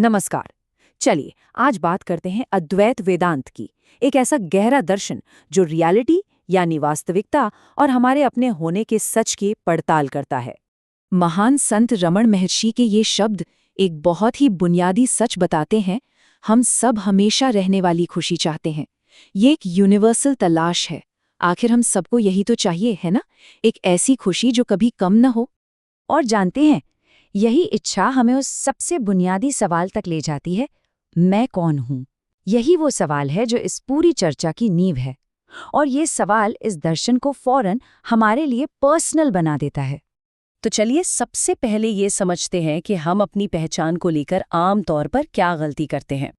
नमस्कार। चलिए आज बात करते हैं अद्वैत वेदांत की। एक ऐसा गहरा दर्शन जो रियलिटी यानी वास्तविकता और हमारे अपने होने के सच की पड़ताल करता है। महान संत रमण महर्षि के ये शब्द एक बहुत ही बुनियादी सच बताते हैं। हम सब हमेशा रहने वाली खुशी चाहते हैं। ये एक यूनिवर्सल तलाश है। आखिर हम सबको यही तो चाहिए, है ना? एक ऐसी खुशी जो कभी कम न हो। और जानते हैं, यही इच्छा हमें उस सबसे बुनियादी सवाल तक ले जाती है, मैं कौन हूं? यही वो सवाल है जो इस पूरी चर्चा की नींव है। और ये सवाल इस दर्शन को फौरन हमारे लिए पर्सनल बना देता है। तो चलिए सबसे पहले ये समझते हैं कि हम अपनी पहचान को लेकर आम तौर पर क्या गलती करते हैं।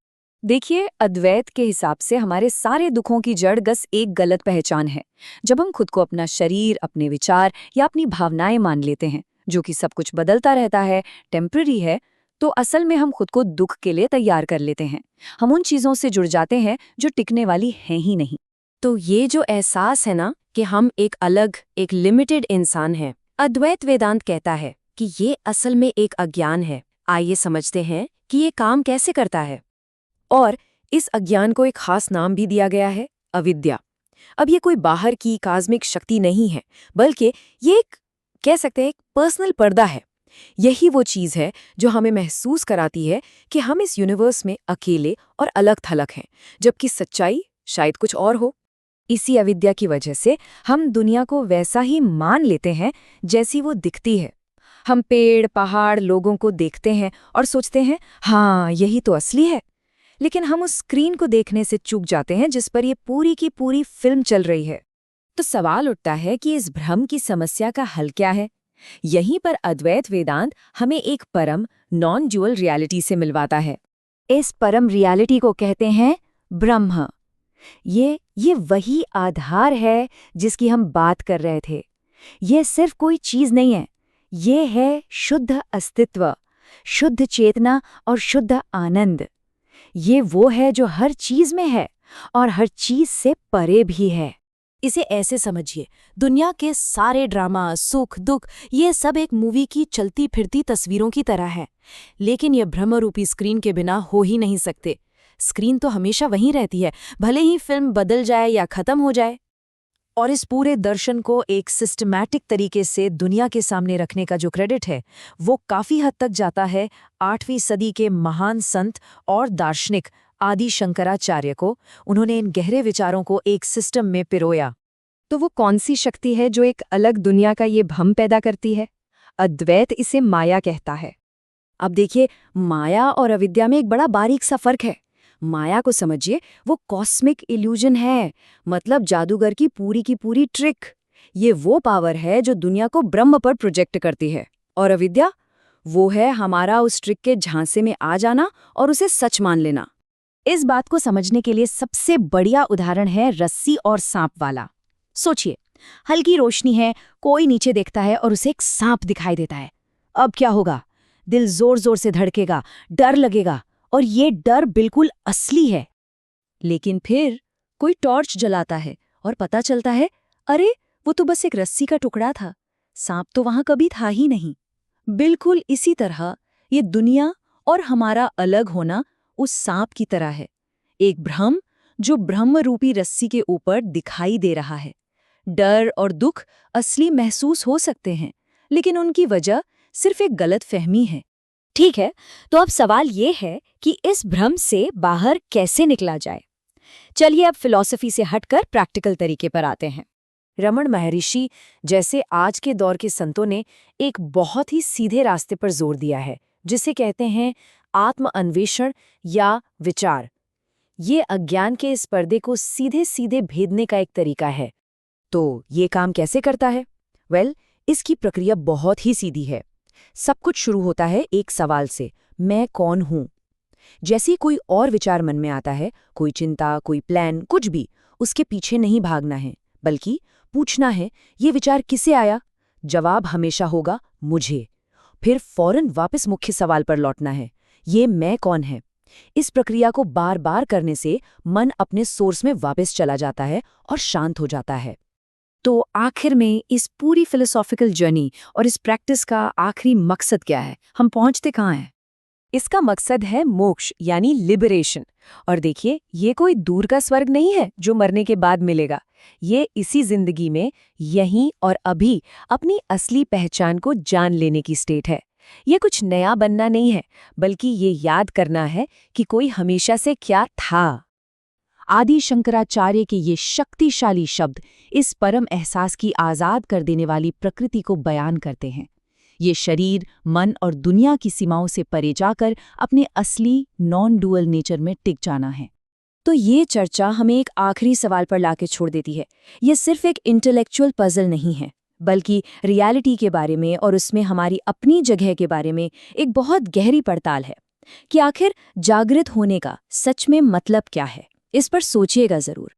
देखिए, अद्वैत के हिसाब से हमारे सारे दुखों की जड़ बस एक गलत पहचान है। जब हम खुद को अपना शरीर, अपने विचार या अपनी भावनाएं मान लेते हैं, जो कि सब कुछ बदलता रहता है, टेम्पररी है, तो असल में हम खुद को दुख के लिए तैयार कर लेते हैं। हम उन चीजों से जुड़ जाते हैं जो टिकने वाली हैं ही नहीं। तो ये जो एहसास है ना कि हम एक अलग, एक लिमिटेड इंसान हैं, अद्वैत वेदांत कहता है कि ये असल में एक अज्ञान है। आइए समझते हैं कि ये काम कैसे करता है। और इस अज्ञान को एक खास नाम भी दिया गया है, अविद्या। अब ये कोई बाहर की कास्मिक शक्ति नहीं है, बल्कि ये एक, कह सकते हैं, एक पर्सनल पर्दा है। यही वो चीज़ है जो हमें महसूस कराती है कि हम इस यूनिवर्स में अकेले और अलग थलग हैं, जबकि सच्चाई शायद कुछ और हो। इसी अविद्या की वजह से हम दुनिया को वैसा ही मान लेते हैं जैसी वो दिखती है। हम पेड़, पहाड़, लोगों को देखते हैं और सोचते हैं, हाँ, यही तो असली है। लेकिन हम उस स्क्रीन को देखने से चूक जाते हैं जिस पर ये पूरी की पूरी फिल्म चल रही है। तो सवाल उठता है कि इस भ्रम की समस्या का हल क्या है? यहीं पर अद्वैत वेदांत हमें एक परम, नॉन ड्यूअल रियलिटी से मिलवाता है। इस परम रियलिटी को कहते हैं ब्रह्म। ये वही आधार है जिसकी हम बात कर रहे थे। ये सिर्फ कोई चीज नहीं है, ये है शुद्ध अस्तित्व, शुद्ध चेतना और शुद्ध आनंद। ये वो है जो हर चीज में है और हर चीज से परे भी है। इसे ऐसे समझिए, दुनिया के सारे ड्रामा, सुख दुख, ये सब एक मूवी की चलती फिरती तस्वीरों की तरह है। लेकिन ये भ्रमरूपी स्क्रीन के बिना हो ही नहीं सकते। स्क्रीन तो हमेशा वहीं रहती है, भले ही फिल्म बदल जाए या खत्म हो जाए। और इस पूरे दर्शन को एक सिस्टमैटिक तरीके से दुनिया के सामने रखने का जो क्रेडिट है, वो काफी हद तक जाता है 8वीं सदी के महान संत और दार्शनिक आदि शंकराचार्य को। उन्होंने इन गहरे विचारों को एक सिस्टम में पिरोया। तो वो कौन सी शक्ति है जो एक अलग दुनिया का ये भ्रम पैदा करती है? अद्वैत इसे माया कहता है। अब देखिए, माया और अविद्या में एक बड़ा बारीक सा फर्क है। माया को समझिए, वो कॉस्मिक इल्यूजन है, मतलब जादूगर की पूरी ट्रिक। ये वो पावर है जो दुनिया को ब्रह्म पर प्रोजेक्ट करती है। और अविद्या, वो है हमारा उस ट्रिक के झांसे में आ जाना और उसे सच मान लेना। इस बात को समझने के लिए सबसे बढ़िया उदाहरण है रस्सी और सांप वाला। सोचिए, हल्की रोशनी है, कोई नीचे देखता है और उसे एक सांप दिखाई देता है। अब क्या होगा? दिल जोर जोर से धड़केगा, डर लगेगा, और ये डर बिल्कुल असली है। लेकिन फिर कोई टॉर्च जलाता है और पता चलता है, अरे वो तो बस एक रस्सी का टुकड़ा था, सांप तो वहां कभी था ही नहीं। बिल्कुल इसी तरह ये दुनिया और हमारा अलग होना उस सांप की तरह है, एक भ्रम जो ब्रह्म रूपी रस्सी के ऊपर दिखाई दे रहा है। डर और दुख असली महसूस हो सकते हैं, लेकिन उनकी वजह सिर्फ एक गलत फहमी है। ठीक है, तो अब सवाल ये है कि इस भ्रम से बाहर कैसे निकला जाए। चलिए अब फिलॉसफी से हटकर प्रैक्टिकल तरीके पर आते हैं। रमण महर्षि जैसे आज के दौर के संतों ने एक बहुत ही सीधे रास्ते पर जोर दिया है, जिसे कहते हैं आत्म अन्वेषण या विचार। ये अज्ञान के इस पर्दे को सीधे सीधे भेदने का एक तरीका है। तो ये काम कैसे करता है? इसकी प्रक्रिया बहुत ही सीधी है। सब कुछ शुरू होता है एक सवाल से, मैं कौन हूं? जैसे कोई और विचार मन में आता है, कोई चिंता, कोई प्लान, कुछ भी, उसके पीछे नहीं भागना है, बल्कि पूछना है, ये विचार किसे आया? जवाब हमेशा होगा, मुझे। फिर फौरन वापस मुख्य सवाल पर लौटना है, ये मैं कौन है? इस प्रक्रिया को बार बार करने से मन अपने सोर्स में वापस चला जाता है और शांत हो जाता है। तो आखिर में इस पूरी फिलोसॉफिकल जर्नी और इस प्रैक्टिस का आखिरी मकसद क्या है? हम पहुंचते कहाँ हैं? इसका मकसद है मोक्ष यानी लिबरेशन। और देखिए, ये कोई दूर का स्वर्ग नहीं है जो मरने के बाद मिलेगा। ये इसी जिंदगी में, यहीं और अभी अपनी असली पहचान को जान लेने की स्टेट है। ये कुछ नया बनना नहीं है, बल्कि ये याद करना है कि कोई हमेशा से क्या था। आदि शंकराचार्य के ये शक्तिशाली शब्द इस परम एहसास की आज़ाद कर देने वाली प्रकृति को बयान करते हैं। ये शरीर, मन और दुनिया की सीमाओं से परे जाकर अपने असली नॉन डुअल नेचर में टिक जाना है। तो ये चर्चा हमें एक आखिरी सवाल पर लाके छोड़ देती है। ये सिर्फ एक इंटेलेक्चुअल पजल नहीं है, बल्कि रियलिटी के बारे में और उसमें हमारी अपनी जगह के बारे में एक बहुत गहरी पड़ताल है कि आखिर जागृत होने का सच में मतलब क्या है। इस पर सोचिएगा ज़रूर।